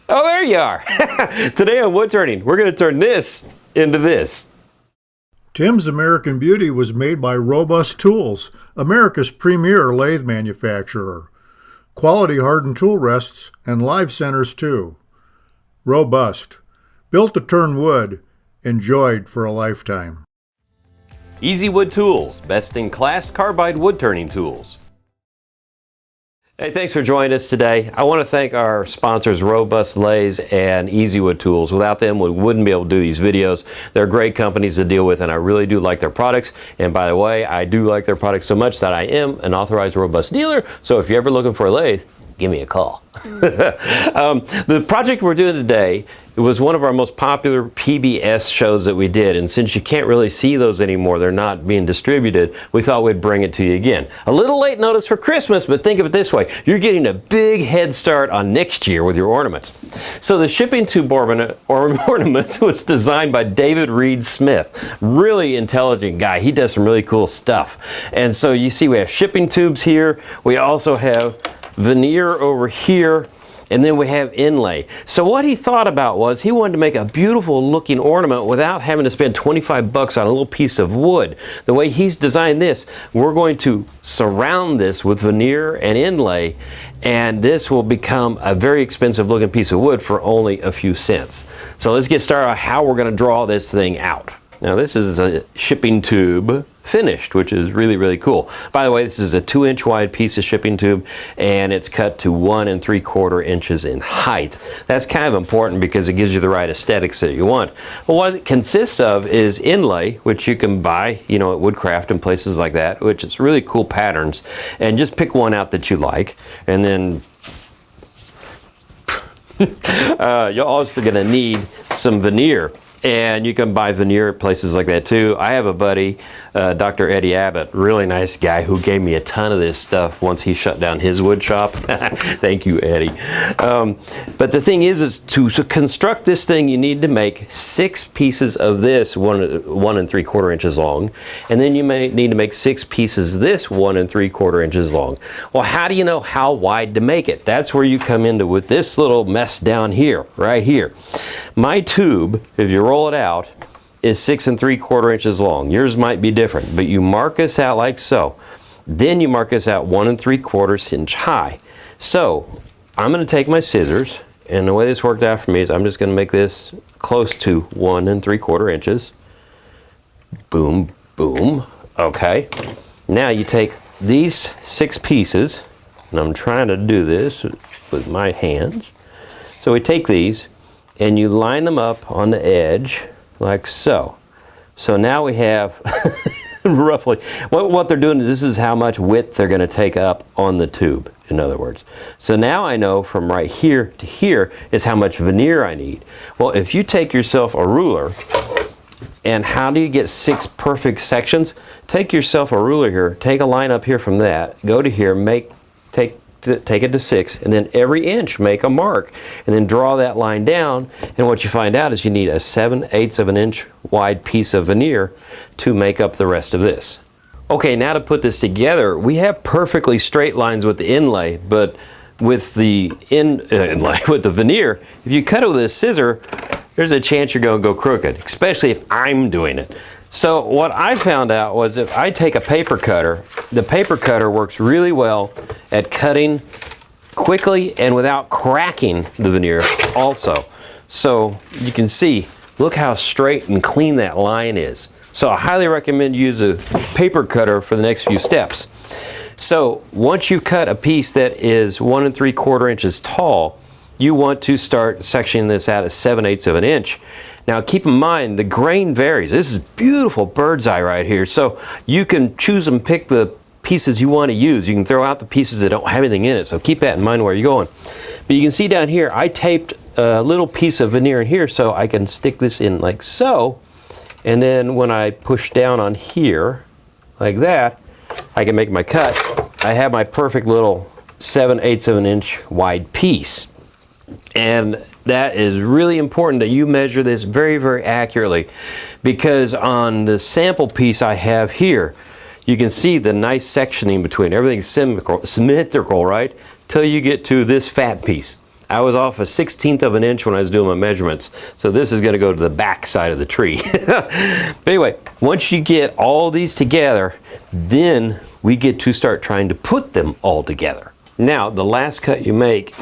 Oh, there you are. Today on Woodturning, we're going to turn this into this. Tim's American Beauty was made by Robust Tools, America's premier lathe manufacturer. Quality hardened tool rests and live centers too. Robust. Built to turn wood. Enjoyed for a lifetime. Easy Wood Tools, best in class carbide wood turning tools. Hey, thanks for joining us today. I want to thank our sponsors, Robust Lathes and Easy Wood Tools. Without them, we wouldn't be able to do these videos. They're great companies to deal with, and I really do like their products. And by the way, I do like their products so much that I am an authorized Robust dealer. So if you're ever looking for a lathe, give me a call. The project we're doing today, it was one of our most popular PBS shows that we did, and since you can't really see those anymore, they're not being distributed, we thought we'd bring it to you again. A little late notice for Christmas, but think of it this way, you're getting a big head start on next year with your ornaments. So the shipping tube ornament was designed by David Reed Smith. Really intelligent guy. He does some really cool stuff. And so you see we have shipping tubes here, we also have veneer over here, and then we have inlay. So what he thought about was he wanted to make a beautiful looking ornament without having to spend 25 bucks on a little piece of wood. The way he's designed this, we're going to surround this with veneer and inlay, and this will become a very expensive looking piece of wood for only a few cents. So let's get started on how we're going to draw this thing out. Now this is a shipping tube finished, which is really, really cool. By the way, this is a 2-inch wide piece of shipping tube, and it's cut to 1 3/4 inches in height. That's kind of important because it gives you the right aesthetics that you want. Well, what it consists of is inlay, which you can buy, you know, at Woodcraft and places like that, which is really cool patterns, and just pick one out that you like, and then you're also going to need some veneer. And you can buy veneer at places like that too. I have a buddy, Dr. Eddie Abbott, really nice guy, who gave me a ton of this stuff once he shut down his wood shop. Thank you, Eddie. But the thing is to construct this thing, you need to make 6 pieces of this 1 3/4 inches long, and then you may need to make 6 pieces this 1 3/4 inches long. Well, how do you know how wide to make it? That's where you come into with this little mess down here, right here. My tube, if you roll it out, is 6 3/4 inches long. Yours might be different, but you mark this out like so. Then you mark this out 1 3/4 inch high. So I'm going to take my scissors, and the way this worked out for me is I'm just going to make this close to 1 3/4 inches. Boom, boom. Okay. Now you take these 6 pieces, and I'm trying to do this with my hands. So we take these, and you line them up on the edge like so. So now we have roughly, what they're doing is this is how much width they're going to take up on the tube, in other words. So now I know from right here to here is how much veneer I need. Well, if you take yourself a ruler, and how do you get 6 perfect sections? Take yourself a ruler here, take a line up here from that, go to here, take it to 6, and then every inch make a mark, and then draw that line down, and what you find out is you need a 7/8 of an inch wide piece of veneer to make up the rest of this. Okay, now to put this together, we have perfectly straight lines with the inlay, but with the inlay with the veneer, if you cut it with a scissor, there's a chance you're going to go crooked, especially if I'm doing it. So what I found out was if I take a paper cutter, the paper cutter works really well at cutting quickly and without cracking the veneer also. So you can see, look how straight and clean that line is. So I highly recommend you use a paper cutter for the next few steps. So once you've cut a piece that is 1 3/4 inches tall, you want to start sectioning this out at 7/8 of an inch. Now keep in mind the grain varies. This is beautiful bird's eye right here. So you can choose and pick the pieces you want to use. You can throw out the pieces that don't have anything in it. So keep that in mind where you're going. But you can see down here I taped a little piece of veneer in here so I can stick this in like so. And then when I push down on here like that, I can make my cut. I have my perfect little 7/8 of an inch wide piece. And that is really important that you measure this very, very accurately, because on the sample piece I have here, you can see the nice sectioning between everything's symmetrical, right? Till you get to this fat piece. I was off a 1/16 of an inch when I was doing my measurements. So this is going to go to the back side of the tree. But anyway, once you get all these together, then we get to start trying to put them all together. Now, the last cut you make,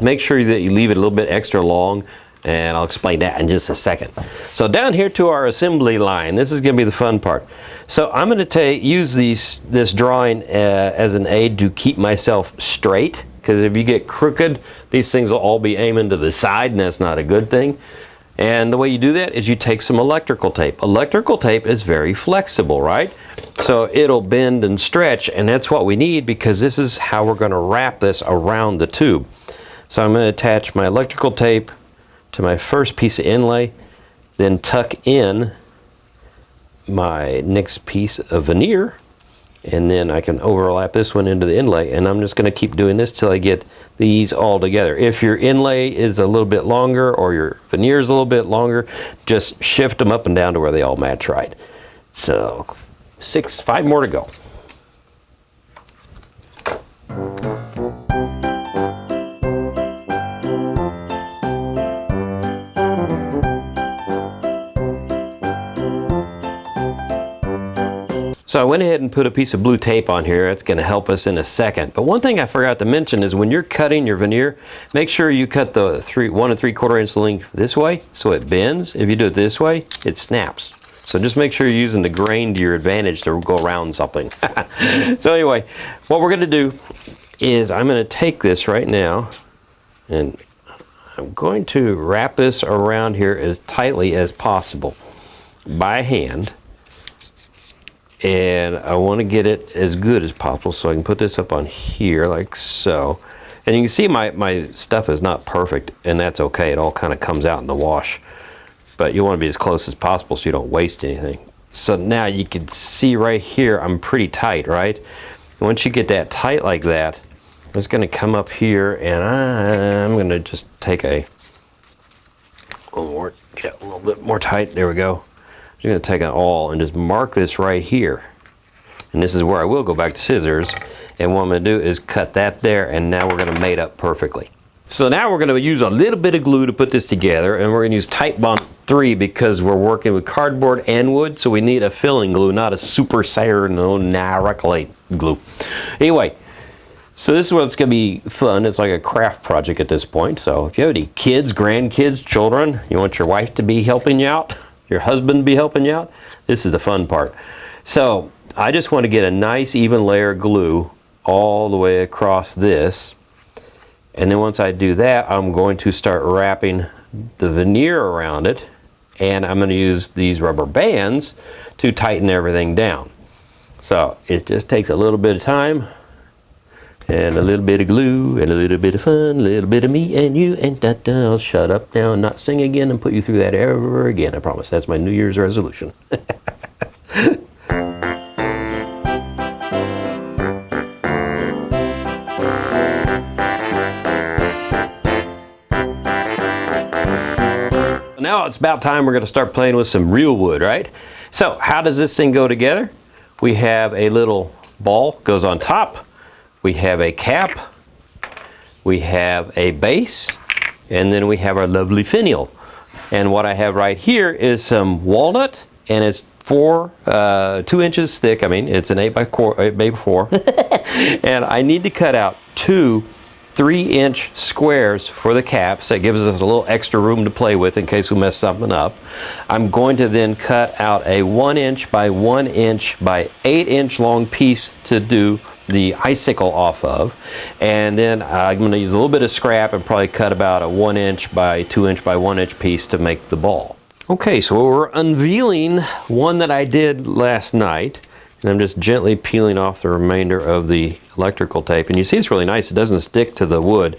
make sure that you leave it a little bit extra long, and I'll explain that in just a second. So down here to our assembly line, this is going to be the fun part. So I'm going to use this drawing as an aid to keep myself straight, because if you get crooked, these things will all be aiming to the side, and that's not a good thing. And the way you do that is you take some electrical tape. Electrical tape is very flexible, right? So it'll bend and stretch, and that's what we need, because this is how we're going to wrap this around the tube. So I'm going to attach my electrical tape to my first piece of inlay, then tuck in my next piece of veneer, and then I can overlap this one into the inlay, and I'm just going to keep doing this till I get these all together. If your inlay is a little bit longer or your veneer is a little bit longer, just shift them up and down to where they all match right. So 5 more to go. So I went ahead and put a piece of blue tape on here. That's going to help us in a second. But one thing I forgot to mention is when you're cutting your veneer, make sure you cut the 1 3/4 inch length this way so it bends. If you do it this way, it snaps. So just make sure you're using the grain to your advantage to go around something. So anyway, what we're going to do is I'm going to take this right now, and I'm going to wrap this around here as tightly as possible by hand. And I want to get it as good as possible, so I can put this up on here like so. And you can see my stuff is not perfect, and that's okay. It all kind of comes out in the wash. But you want to be as close as possible so you don't waste anything. So now you can see right here I'm pretty tight, right? Once you get that tight like that, I'm just going to come up here, and I'm going to just take a little bit more tight. There we go. I'm going to take an awl and just mark this right here. And this is where I will go back to scissors. And what I'm going to do is cut that there, and now we're going to mate up perfectly. So now we're going to use a little bit of glue to put this together, and we're going to use Type Bond 3 because we're working with cardboard and wood, so we need a filling glue, not a super cyanide glue. Anyway, so this is what's going to be fun. It's like a craft project at this point. So if you have any kids, grandkids, children, you want your wife to be helping you out, your husband be helping you out, this is the fun part. So I just want to get a nice even layer of glue all the way across this, and then once I do that, I'm going to start wrapping the veneer around it, and I'm going to use these rubber bands to tighten everything down. So it just takes a little bit of time and a little bit of glue and a little bit of fun, a little bit of me and you, and da-da. I'll shut up now and not sing again and put you through that ever again. I promise. That's my New Year's resolution. Now it's about time we're going to start playing with some real wood, right? So how does this thing go together? We have a little ball goes on top. We have a cap, we have a base, and then we have our lovely finial. And what I have right here is some walnut, and it's 2 inches thick. I mean, it's an 8x4. And I need to cut out 2 3-inch squares for the caps. That gives us a little extra room to play with in case we mess something up. I'm going to then cut out a 1 inch by 1 inch by 8-inch long piece to do the icicle off of, and then I'm going to use a little bit of scrap and probably cut about a 1 inch by 2 inch by 1 inch piece to make the ball. Okay, so we're unveiling one that I did last night, and I'm just gently peeling off the remainder of the electrical tape, and you see it's really nice. It doesn't stick to the wood.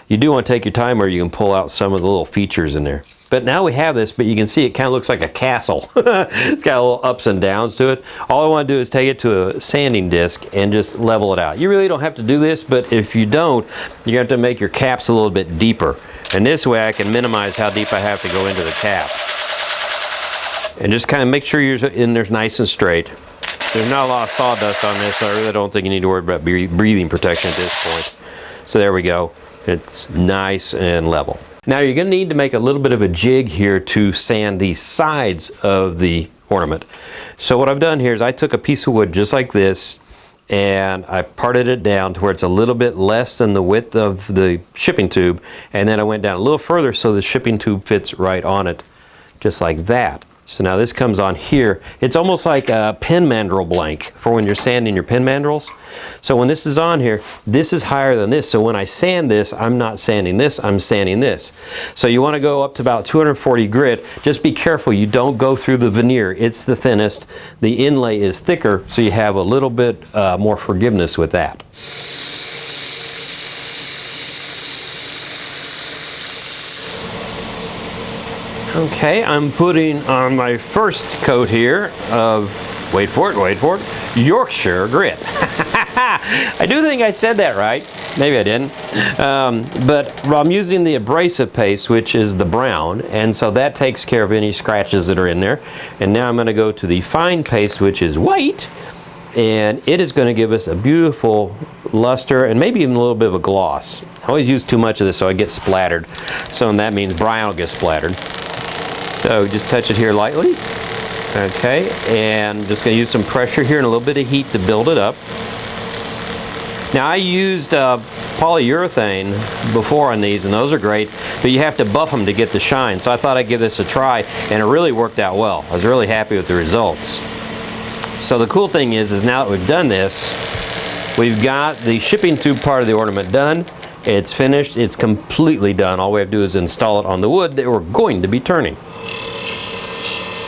You do want to take your time, or you can pull out some of the little features in there. But now we have this, but you can see it kind of looks like a castle. It's got a little ups and downs to it. All I want to do is take it to a sanding disc and just level it out. You really don't have to do this, but if you don't, you have to make your caps a little bit deeper. And this way I can minimize how deep I have to go into the cap. And just kind of make sure you're in there nice and straight. There's not a lot of sawdust on this, so I really don't think you need to worry about breathing protection at this point. So there we go. It's nice and level. Now you're going to need to make a little bit of a jig here to sand the sides of the ornament. So what I've done here is I took a piece of wood just like this and I parted it down to where it's a little bit less than the width of the shipping tube, and then I went down a little further so the shipping tube fits right on it, just like that. So now this comes on here. It's almost like a pin mandrel blank for when you're sanding your pin mandrels. So when this is on here, this is higher than this. So when I sand this, I'm not sanding this, I'm sanding this. So you want to go up to about 240 grit. Just be careful you don't go through the veneer. It's the thinnest. The inlay is thicker, so you have a little bit more forgiveness with that. Okay, I'm putting on my first coat here of, wait for it, Yorkshire grit. I do think I said that right. Maybe I didn't. But I'm using the abrasive paste, which is the brown, and so that takes care of any scratches that are in there. And now I'm going to go to the fine paste, which is white, and it is going to give us a beautiful luster and maybe even a little bit of a gloss. I always use too much of this so I get splattered. So that means Brian will get splattered. So just touch it here lightly. Okay, and just going to use some pressure here and a little bit of heat to build it up. Now I used polyurethane before on these, and those are great, but you have to buff them to get the shine. So I thought I'd give this a try, and it really worked out well. I was really happy with the results. So the cool thing is now that we've done this, we've got the shipping tube part of the ornament done. It's finished, it's completely done. All we have to do is install it on the wood that we're going to be turning.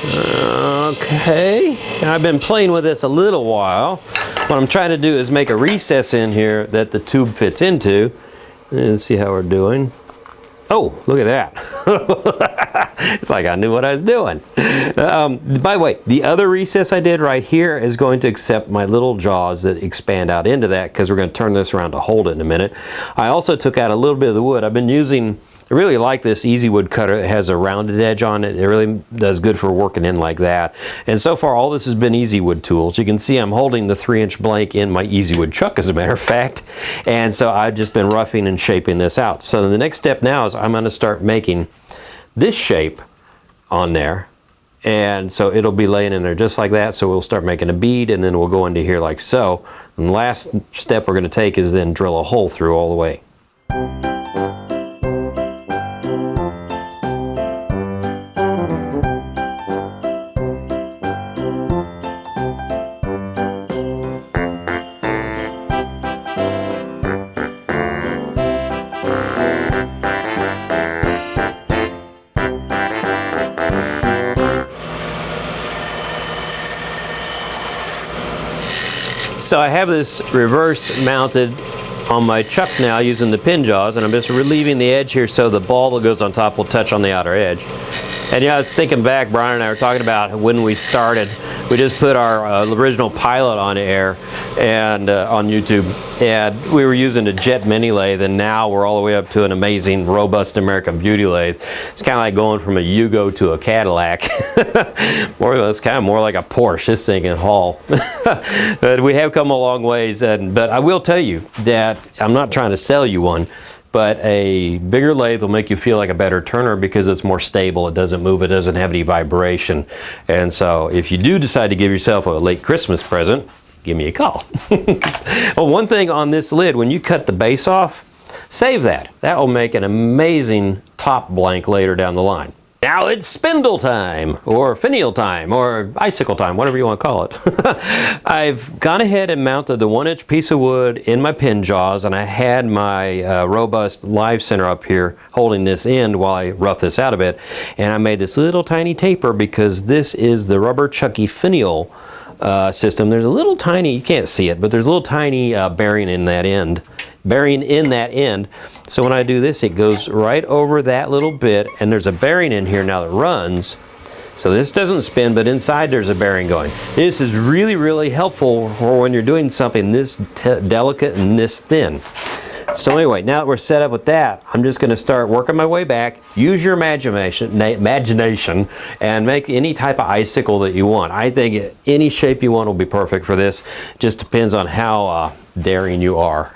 Okay, I've been playing with this a little while. What I'm trying to do is make a recess in here that the tube fits into. And see how we're doing. Oh, look at that. It's like I knew what I was doing. By the way, the other recess I did right here is going to accept my little jaws that expand out into that, because we're going to turn this around to hold it in a minute. I also took out a little bit of the wood. I've been using, I really like this Easy Wood cutter. It has a rounded edge on it. It really does good for working in like that. And so far, all this has been Easy Wood tools. You can see I'm holding the 3-inch blank in my Easy Wood chuck, as a matter of fact. And so I've just been roughing and shaping this out. So the next step now is I'm going to start making this shape on there. And so it'll be laying in there just like that. So we'll start making a bead, and then we'll go into here like so. And the last step we're going to take is then drill a hole through all the way. So I have this reverse mounted on my chuck now using the pin jaws, and I'm just relieving the edge here so the ball that goes on top will touch on the outer edge. And I was thinking back, Brian and I were talking about when we started. We just put our original pilot on air and on YouTube, and we were using a Jet Mini lathe, and now we're all the way up to an amazing, robust American Beauty lathe. It's kind of like going from a Yugo to a Cadillac. It's kind of more like a Porsche, this thing can haul. But we have come a long ways, but I will tell you that I'm not trying to sell you one, but a bigger lathe will make you feel like a better turner because it's more stable, it doesn't move, it doesn't have any vibration. And so if you do decide to give yourself a late Christmas present, give me a call. Well, one thing on this lid, when you cut the base off, save that. That will make an amazing top blank later down the line. Now it's spindle time, or finial time, or icicle time, whatever you want to call it. I've gone ahead and mounted the 1-inch piece of wood in my pin jaws, and I had my robust live center up here holding this end while I rough this out a bit. And I made this little tiny taper because this is the rubber chucky finial system. There's a little tiny, you can't see it, but there's a little tiny bearing in that end. So when I do this, it goes right over that little bit, and there's a bearing in here now that runs. So this doesn't spin, but inside there's a bearing going. This is really, really helpful for when you're doing something this delicate and this thin. So anyway, now that we're set up with that, I'm just going to start working my way back. Use your imagination and make any type of icicle that you want. I think any shape you want will be perfect for this. Just depends on how daring you are.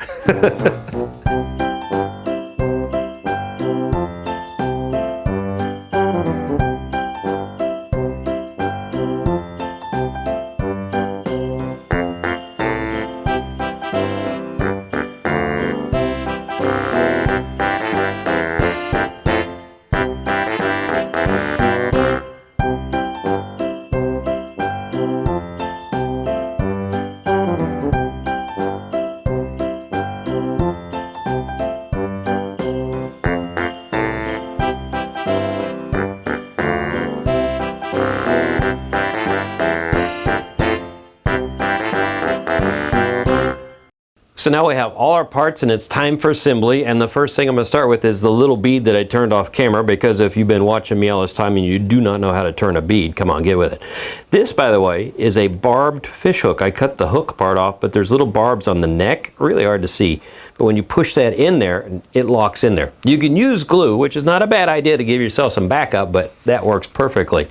So now we have all our parts and it's time for assembly, and the first thing I'm going to start with is the little bead that I turned off camera, because if you've been watching me all this time and you do not know how to turn a bead, come on, get with it. This, by the way, is a barbed fish hook. I cut the hook part off, but there's little barbs on the neck, really hard to see. But when you push that in there, it locks in there. You can use glue, which is not a bad idea to give yourself some backup, but that works perfectly.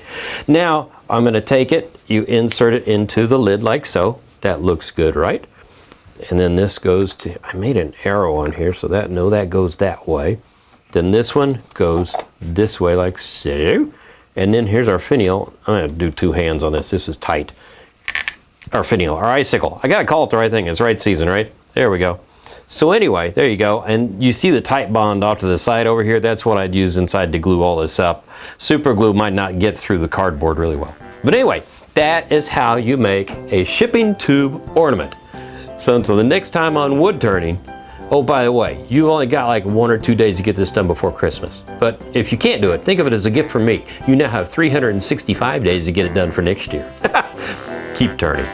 Now, I'm going to take it, you insert it into the lid like so. That looks good, right? And then this goes to, I made an arrow on here so that, no, that goes that way. Then this one goes this way like so. And then here's our finial. I'm going to do two hands on this. This is tight. Our finial, our icicle. I got to call it the right thing. It's right season, right? There we go. So anyway, there you go. And you see the tight bond off to the side over here? That's what I'd use inside to glue all this up. Super glue might not get through the cardboard really well. But anyway, that is how you make a shipping tube ornament. So until the next time on wood turning, oh, by the way, you only got like 1 or 2 days to get this done before Christmas. But if you can't do it, think of it as a gift from me. You now have 365 days to get it done for next year. Keep turning.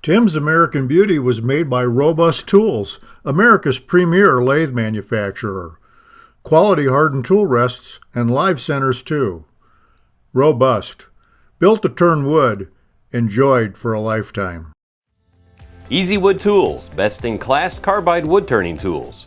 Tim's American Beauty was made by Robust Tools, America's premier lathe manufacturer. Quality hardened tool rests and live centers too. Robust. Built to turn wood. Enjoyed for a lifetime. Easy Wood Tools, best in class carbide wood turning tools.